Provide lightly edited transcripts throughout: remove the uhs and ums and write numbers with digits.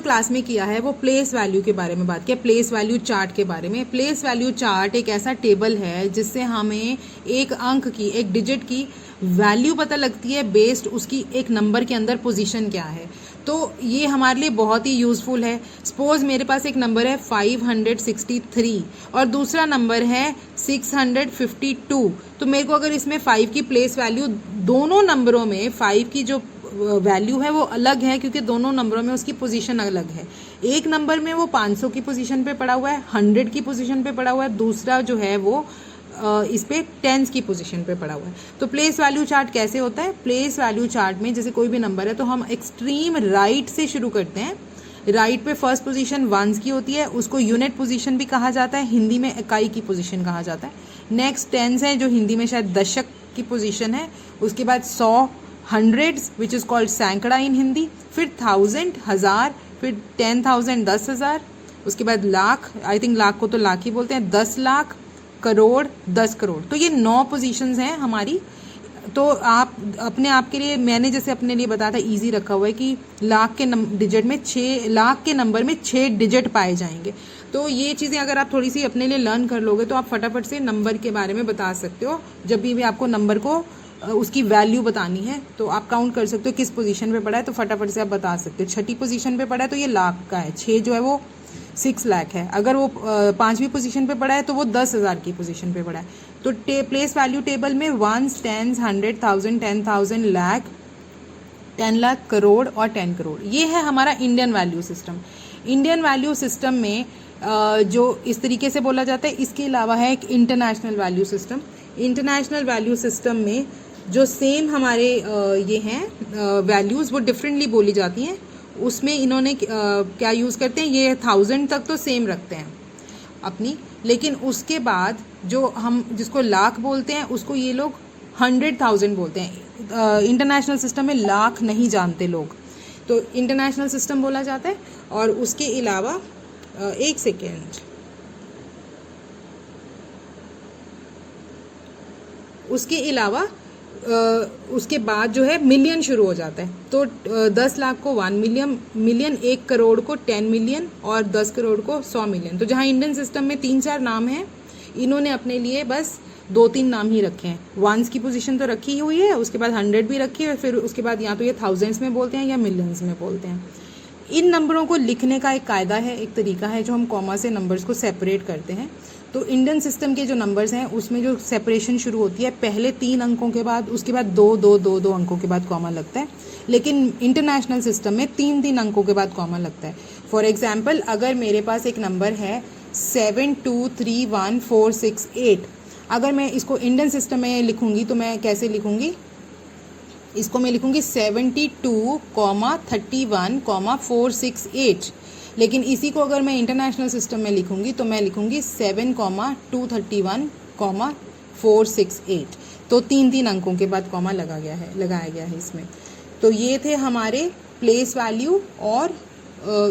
Class में किया है वो प्लेस वैल्यू के बारे में बात किया, प्लेस वैल्यू चार्ट के बारे में। प्लेस वैल्यू चार्ट एक ऐसा टेबल है जिससे हमें एक अंक की, एक डिजिट की वैल्यू पता लगती है बेस्ड उसकी एक नंबर के अंदर पोजीशन क्या है। तो ये हमारे लिए बहुत ही यूज़फुल है। सपोज मेरे पास एक नंबर है 563 और दूसरा नंबर है 652, तो मेरे को अगर इसमें 5 की प्लेस वैल्यू, दोनों नंबरों में 5 की जो वैल्यू है वो अलग है क्योंकि दोनों नंबरों में उसकी पोजीशन अलग है। एक नंबर में वो 500 की पोजीशन पे पड़ा हुआ है, 100 की पोजीशन पे पड़ा हुआ है, दूसरा जो है वो इस पे टेंस की पोजीशन पे पड़ा हुआ है। तो प्लेस वैल्यू चार्ट कैसे होता है? प्लेस वैल्यू चार्ट में जैसे कोई भी नंबर है तो हम एक्सट्रीम राइट से शुरू करते हैं। राइट पे फर्स्ट पोजीशन वंस की होती है, उसको यूनिट पोजीशन भी कहा जाता है, हिंदी में इकाई की पोजीशन कहा जाता है। नेक्स्ट टेंस है जो हिंदी में शायद दशक की पोजीशन है। उसके बाद 100, हंड्रेड्स विच इज़ कॉल्ड सैकड़ा इन हिंदी, फिर 1000 हज़ार, फिर 10,000 10,000, उसके बाद लाख, आई थिंक लाख को तो लाख ही बोलते हैं, 10 लाख, करोड़, 10 करोड़। तो ये 9 पोजीशंस हैं हमारी। तो आप अपने आप के लिए, मैंने जैसे अपने लिए बताया था, इजी रखा हुआ है कि लाख के डिजिट में 6 लाख के नंबर में 6 डिजिट पाए जाएंगे। तो ये चीज़ें अगर आप थोड़ी सी अपने लिए लर्न कर लोगे तो आप फटाफट से नंबर के बारे में बता सकते हो। जब भी आपको नंबर को उसकी वैल्यू बतानी है तो आप काउंट कर सकते हो किस पोजीशन पे पड़ा है, तो फटाफट से आप बता सकते हो। छठी पोजीशन पे पड़ा है तो ये लाख का है, 6 जो है वो 6 लाख है। अगर वो 5वीं पोजीशन पे पड़ा है तो वो 10,000 की पोजीशन पे पड़ा है। तो प्लेस वैल्यू टेबल में 1, 10, 100, 1000, 10,000, लाख, 10 लाख, करोड़ और 10 करोड़, ये है हमारा Indian value system. Indian value system में जो इस तरीके से बोला जाता है। इसके अलावा है एक international value system. International value system में जो सेम हमारे ये हैं वैल्यूज़ वो डिफरेंटली बोली जाती हैं। उसमें इन्होंने क्या यूज़ करते हैं, ये 1000 तक तो सेम रखते हैं अपनी, लेकिन उसके बाद जो हम जिसको लाख बोलते हैं उसको ये लोग 100,000 बोलते हैं। इंटरनेशनल सिस्टम में लाख नहीं जानते लोग, तो इंटरनेशनल सिस्टम बोला जाता है। और उसके अलावा एक सेकेंड, उसके अलावा उसके बाद जो है मिलियन शुरू हो जाता है। तो 10 लाख को 1 मिलियन, 1 करोड़ को 10 मिलियन और 10 करोड़ को 100 मिलियन। तो जहाँ इंडियन सिस्टम में 3-4 नाम हैं, इन्होंने अपने लिए बस 2-3 नाम ही रखे हैं। वंस की पोजीशन तो रखी हुई है, उसके बाद 100 भी रखी है, फिर उसके बाद या तो ये थाउजेंड्स में बोलते हैं या मिलियंस में बोलते हैं। इन नंबरों को लिखने का एक कायदा है, एक तरीका है जो हम कॉमा से नंबर्स को सेपरेट करते हैं। तो इंडियन सिस्टम के जो नंबर्स हैं उसमें जो सेपरेशन शुरू होती है पहले 3 अंकों के बाद, उसके बाद 2-2-2-2 अंकों के बाद कॉमा लगता है। लेकिन इंटरनेशनल सिस्टम में 3-3 अंकों के बाद कॉमा लगता है। फॉर एग्जांपल, अगर मेरे पास एक नंबर है 7231468, अगर मैं इसको इंडियन सिस्टम में लिखूंगी तो मैं कैसे लिखूंगी? इसको मैं लिखूंगी 72,31,468। लेकिन इसी को अगर मैं इंटरनेशनल सिस्टम में लिखूंगी तो मैं लिखूंगी 7,231,468। तो 3-3 अंकों के बाद कॉमा लगाया गया है इसमें। तो ये थे हमारे प्लेस वैल्यू और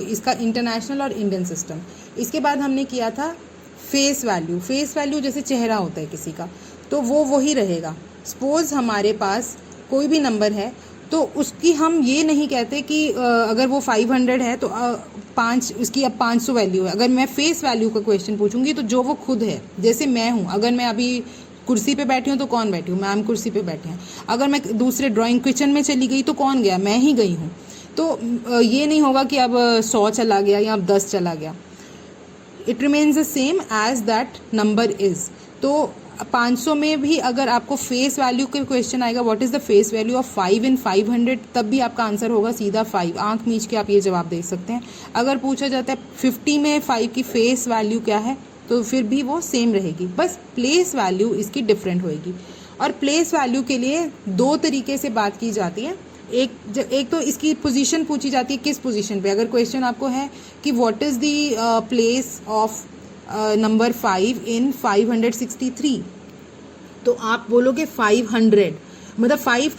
इसका इंटरनेशनल और इंडियन सिस्टम। इसके बाद हमने किया था फेस वैल्यू। फेस वैल्यू जैसे चेहरा होता है किसी का, तो वो वही रहेगा। सपोज हमारे पास कोई भी नंबर है तो उसकी हम ये नहीं कहते कि अगर वो 500 है तो 5 उसकी अब 500 वैल्यू है। अगर मैं फेस वैल्यू का क्वेश्चन पूछूंगी तो जो वो खुद है, जैसे मैं हूँ, अगर मैं अभी कुर्सी पे बैठी हूँ तो कौन बैठी हूँ? मैम कुर्सी पे बैठे हैं। अगर मैं दूसरे ड्राइंग किचन में चली गई तो कौन गया? मैं ही गई हूँ। तो ये नहीं होगा कि अब 100 चला गया या अब 10 चला गया। It remains the same as that number is. तो 500 में भी अगर आपको फेस वैल्यू का क्वेश्चन आएगा, what is the face value of 5 in 500, तब भी आपका आंसर होगा सीधा 5। आंख मीच के आप ये जवाब दे सकते हैं। अगर पूछा जाता है 50 में 5 की फेस वैल्यू क्या है, तो फिर भी वो सेम रहेगी, बस प्लेस वैल्यू इसकी डिफरेंट होएगी। और प्लेस वैल्यू के लिए 2 तरीके से बात की जाती है। एक तो इसकी पोजीशन पूछी जाती है, किस पोजीशन पे। अगर क्वेश्चन आपको है कि what is the place of number 5 इन 563, तो आप बोलोगे 500, मतलब 5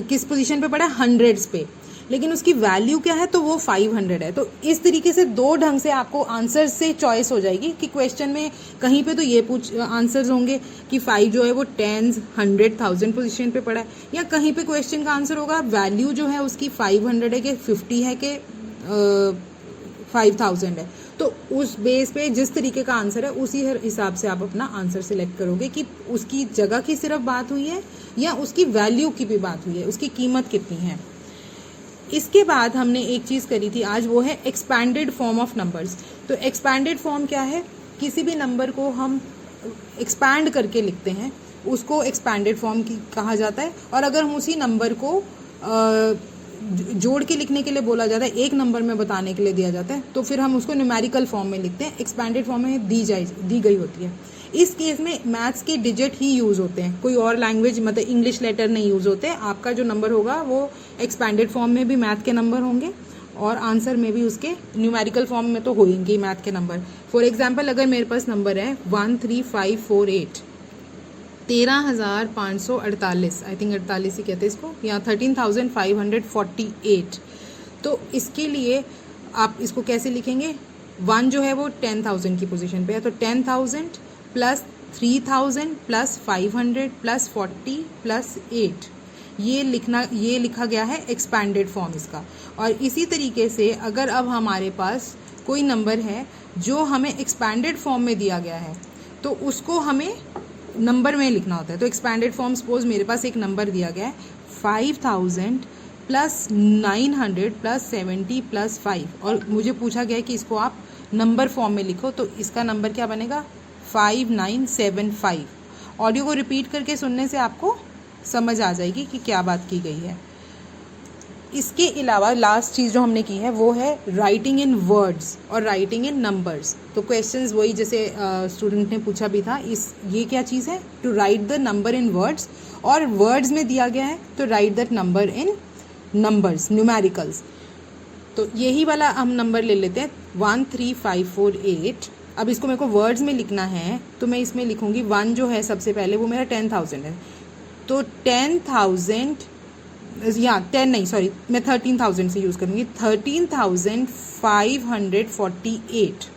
किस पोजीशन पे पड़ा है? 100s पे। लेकिन उसकी वैल्यू क्या है? तो वो 500 है। तो इस तरीके से 2 ढंग से आपको आंसर से चॉइस हो जाएगी कि क्वेश्चन में कहीं पे तो ये आंसर्स होंगे कि 5 जो है वो 10, 100, 1000 पोजीशन पे पड़ा है, या कहीं पे क्वेश्चन का आंसर होगा वैल्यू जो है उसकी 500 है कि 50 है कि 5000 है, तो उस बेस पे जिस तरीके का आंसर है उसी हिसाब से आप अपना आंसर सिलेक्ट करोगे कि उसकी जगह की सिर्फ बात हुई है या उसकी वैल्यू की भी बात हुई है, उसकी कीमत कितनी है। इसके बाद हमने एक चीज़ करी थी आज, वो है एक्सपैंडेड फॉर्म ऑफ नंबर्स। तो एक्सपैंडेड फॉर्म क्या है, किसी भी नंबर को हम एक्सपैंड करके लिखते हैं उसको एक्सपैंडेड फॉर्म की कहा जाता है। और अगर हम उसी नंबर को जोड़ के लिखने के लिए बोला जाता है, एक नंबर में बताने के लिए दिया जाता है, तो फिर हम उसको न्यूमेरिकल फॉर्म में लिखते हैं, एक्सपैंडेड फॉर्म में दी गई होती है। इस केस में मैथ्स के डिजिट ही यूज़ होते हैं, कोई और लैंग्वेज मतलब इंग्लिश लेटर नहीं यूज़ होते। आपका जो नंबर होगा वो एक्सपैंडेड फॉर्म में भी मैथ के नंबर होंगे और आंसर में भी उसके न्यूमेरिकल फॉर्म में तो होंगे मैथ के नंबर। फॉर एग्जाम्पल अगर मेरे पास नंबर है 13548, 13,548, आई थिंक 48 ही कहते हैं इसको, या 13,548, तो इसके लिए आप इसको कैसे लिखेंगे, 1 जो है वो 10,000 की पोजीशन पे है, तो 10,000 प्लस 3,000 प्लस 500 प्लस 40 प्लस 8, ये लिखा गया है एक्सपैंडेड फॉर्म इसका। और इसी तरीके से अगर अब हमारे पास कोई नंबर है जो हमें एक्सपैंडेड फॉर्म में दिया गया है तो उसको हमें नंबर में लिखना होता है। तो एक्सपैंडेड फॉर्म, सपोज मेरे पास एक नंबर दिया गया है 5,000 प्लस 900 प्लस 70 प्लस 5, और मुझे पूछा गया है कि इसको आप नंबर फॉर्म में लिखो, तो इसका नंबर क्या बनेगा 5975। ऑडियो को रिपीट करके सुनने से आपको समझ आ जाएगी कि क्या बात की गई है। इसके अलावा लास्ट चीज़ जो हमने की है वो है राइटिंग इन वर्ड्स और राइटिंग इन नंबर्स। तो क्वेश्चंस वही जैसे स्टूडेंट ने पूछा भी था, ये क्या चीज़ है, to write the number in words, और वर्ड्स में दिया गया है तो write that number in numbers, numericals. तो यही वाला हम नंबर ले लेते हैं 13548। अब इसको मेरे को वर्ड्स में लिखना है तो मैं इसमें लिखूंगी 1 जो है सबसे पहले वो मेरा 10,000 है, तो 10,000 या 10 नहीं सॉरी मैं 13,000 से यूज़ करूँगी, 13,548।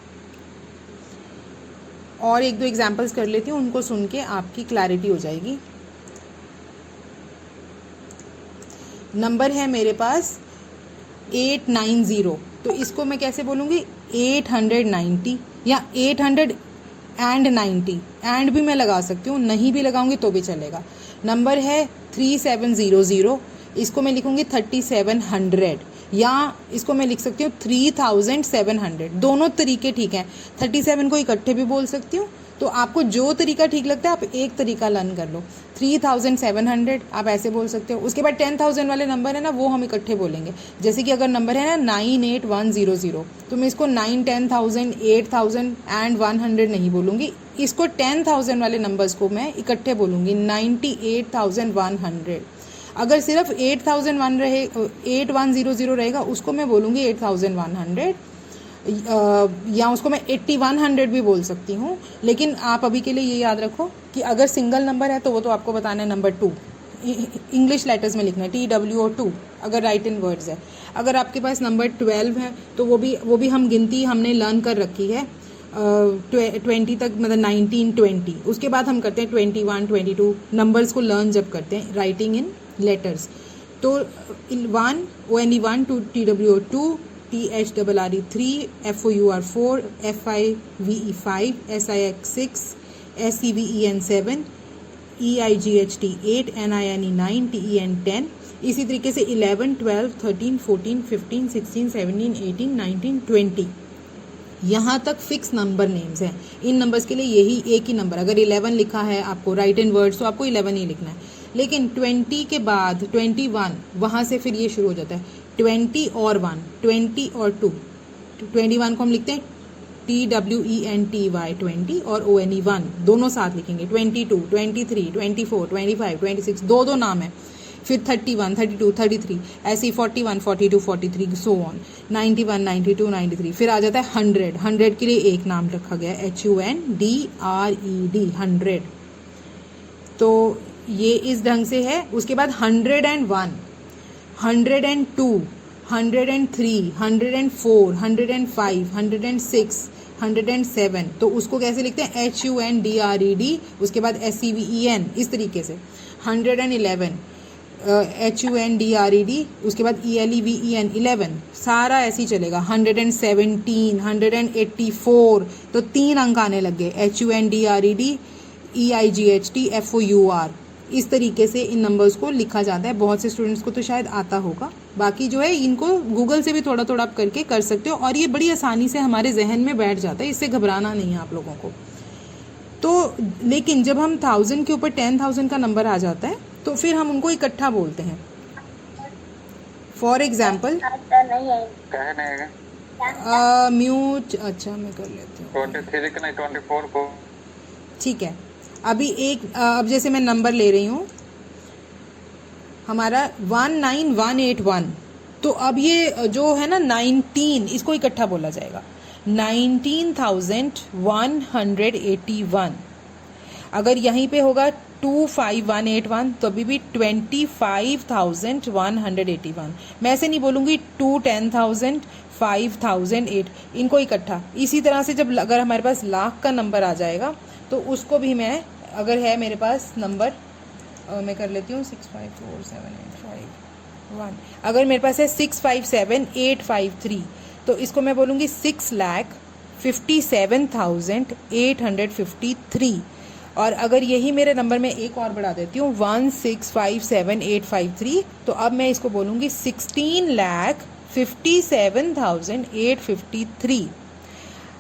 और एक दो एग्जांपल्स कर लेती हूँ, उनको सुन के आपकी क्लैरिटी हो जाएगी। नंबर है मेरे पास 890, तो इसको मैं कैसे बोलूँगी 890 या 890, एंड भी मैं लगा सकती हूँ, नहीं भी लगाऊंगी तो भी चलेगा। नंबर है 3700, इसको मैं लिखूंगी 3700, या इसको मैं लिख सकती हूँ 3700, दोनों तरीके ठीक हैं। 37 को इकट्ठे भी बोल सकती हूँ, तो आपको जो तरीका ठीक लगता है आप एक तरीका लर्न कर लो। 3700 आप ऐसे बोल सकते हो। उसके बाद 10,000 वाले नंबर है ना, वो हम इकट्ठे बोलेंगे। जैसे कि अगर नंबर है ना 98100, तो मैं इसको 9, 10,000, 8,000 एंड 100 नहीं बोलूँगी, इसको 10,000 वाले नंबर्स को मैं इकट्ठे बोलूँगी 98,100। अगर सिर्फ 8100 रहेगा उसको मैं बोलूँगी 8,100, या उसको मैं 8100 भी बोल सकती हूँ। लेकिन आप अभी के लिए ये याद रखो कि अगर सिंगल नंबर है तो वो तो आपको बताना है नंबर 2, इंग्लिश लेटर्स में लिखना है TWO2 अगर राइट इन वर्ड्स है। अगर आपके पास नंबर 12 है तो वो भी हम गिनती हमने लर्न कर रखी है 20 तक, मतलब 19, 20, उसके बाद हम करते हैं 21, 22 नंबर्स को लर्न जब करते हैं राइटिंग इन लेटर्स। तो 1 ONE1 to TWO2, THRRE3, FOUR4, FIVE5, SIX6, SEVEN7, EIGHT8, NINE9, TEN10। इसी तरीके से 11, 12, 13, 14, 15, 16, 17, 18, 19, 20 यहाँ तक फिक्स नंबर नेम्स हैं। इन नंबर्स के लिए यही एक ही नंबर, अगर 11 लिखा है आपको राइट इन वर्ड्स तो आपको 11 ही लिखना है। लेकिन 20 के बाद 21 वहाँ से फिर ये शुरू हो जाता है 20 और 1, 20 और 2। 21 को हम लिखते हैं TWENTY 20 और ONE1 दोनों साथ लिखेंगे 22, 23, 24, 25, 26, दो नाम है। फिर 31, 32, 33, ऐसे ही 41, 42, 43 सो ऑन, 91, 92, 93। फिर आ जाता है 100 के लिए एक नाम रखा गया है HUNDRED 100। तो ये इस ढंग से है। उसके बाद 101, 102, 103, 104, 105, 106, 107, तो उसको कैसे लिखते हैं HUNDRED, उसके बाद SEVEN, इस तरीके से 111, HUNDRED, उसके बाद ELEVEN 11, सारा ऐसे ही चलेगा। 117, 184, तो 3 अंक आने लग गए। HUNDRED EIGHT FOUR, इस तरीके से इन नंबर्स को लिखा जाता है। बहुत से स्टूडेंट्स को तो शायद आता होगा, बाकी जो है इनको गूगल से भी थोड़ा थोड़ा आप करके कर सकते हो, और ये बड़ी आसानी से हमारे जहन में बैठ जाता है, इससे घबराना नहीं है आप लोगों को। तो लेकिन जब हम 1000 के ऊपर 10,000 का नंबर आ जाता है तो फिर हम उनको इकट्ठा बोलते हैं। फॉर एग्जाम्पल म्यूट, अच्छा मैं कर लेती हूँ 23 का नहीं 24 को, ठीक है। अभी अब जैसे मैं नंबर ले रही हूँ हमारा 19181, तो अब ये जो है ना 19, इसको इकट्ठा बोला जाएगा 19,181। अगर यहीं पे होगा 25181 तो अभी भी 25,181। मैं ऐसे नहीं बोलूँगी 2 10,000 5,008, इनको इकट्ठा। इसी तरह से जब अगर हमारे पास लाख का नंबर आ जाएगा तो उसको भी मैं, अगर है मेरे पास नंबर, मैं कर लेती हूँ 6547851, अगर मेरे पास है 657,853 तो इसको मैं बोलूँगी 6,57,853। और अगर यही मेरे नंबर में एक और बढ़ा देती हूँ 1657,853, तो अब मैं इसको बोलूँगी 16,57,853।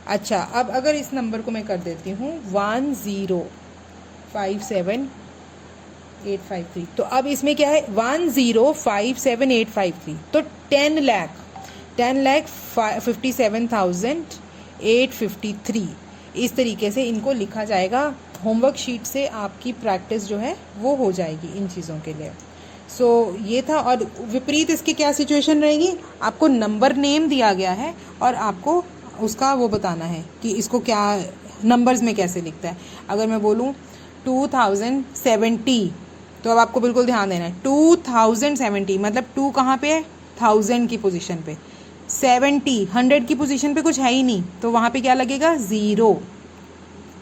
अच्छा, अब अगर इस नंबर को मैं कर देती हूँ 10,57,853, तो अब इसमें क्या है 10,57,853, तो 10,57,853। इस तरीके से इनको लिखा जाएगा। होमवर्क शीट से आपकी प्रैक्टिस जो है वो हो जाएगी इन चीज़ों के लिए। सो ये था। और विपरीत इसकी क्या सिचुएशन रहेगी, आपको नंबर नेम दिया गया है और आपको उसका वो बताना है कि इसको क्या नंबर्स में कैसे लिखता है। अगर मैं बोलूँ 2070, तो अब आपको बिल्कुल ध्यान देना है 2070 मतलब 2 कहाँ पे है, 1000 की पोजीशन पे, 70 100 की पोजीशन पे कुछ है ही नहीं, तो वहाँ पे क्या लगेगा 0।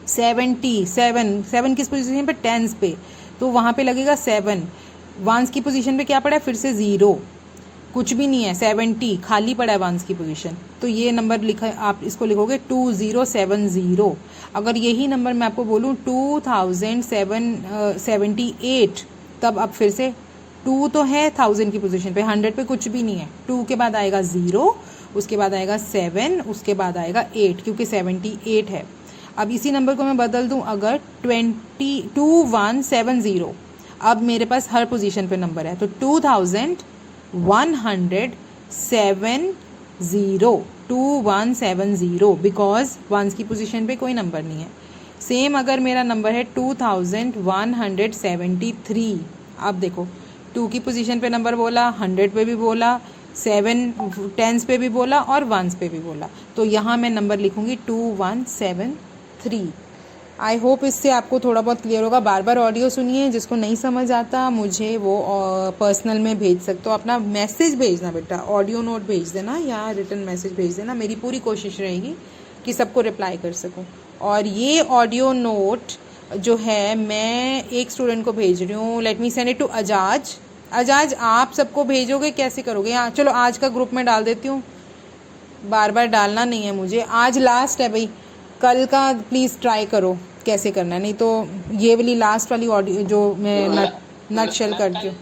7 किस पोजीशन पे, टेंस पे, तो वहाँ पे लगेगा 7। वंस की पोजीशन पे क्या पड़ा है, फिर से 0, कुछ भी नहीं है, 70 खाली पड़ा है वंस की पोजीशन, तो ये नंबर लिखा है, आप इसको लिखोगे 2070। अगर यही नंबर मैं आपको बोलूँ 2078, तब अब फिर से 2 तो है 1000 की पोजीशन पे, 100 पे कुछ भी नहीं है, 2 के बाद आएगा 0, उसके बाद आएगा 7, उसके बाद आएगा 8, क्योंकि 78 है। अब इसी नंबर को मैं बदल दूं, अगर 2170, अब मेरे पास हर पोजीशन पे नंबर है, तो 2170 बिकॉज वंस की पोजीशन पे कोई नंबर नहीं है। सेम अगर मेरा नंबर है 2173, अब देखो 2 की पोजीशन पे नंबर बोला, 100 पे भी बोला, 7 टेंस पे भी बोला और वंस पे भी बोला, तो यहाँ मैं नंबर लिखूँगी 2173। आई होप इससे आपको थोड़ा बहुत क्लियर होगा। बार बार ऑडियो सुनिए, जिसको नहीं समझ आता मुझे वो पर्सनल में भेज सकते हो, अपना मैसेज भेजना बेटा, ऑडियो नोट भेज देना या रिटन मैसेज भेज देना, मेरी पूरी कोशिश रहेगी कि सबको रिप्लाई कर सकूं। और ये ऑडियो नोट जो है मैं एक स्टूडेंट को भेज रही हूँ, let me send it to Ajaz. Ajaz आप सबको भेजोगे, कैसे करोगे? हाँ चलो आज का ग्रुप में डाल देती हूँ, बार बार डालना नहीं है मुझे, आज लास्ट है भाई, कल का प्लीज़ ट्राई करो कैसे करना है, नहीं तो ये वाली लास्ट वाली ऑडियो जो मैं नट शेल करती हूँ।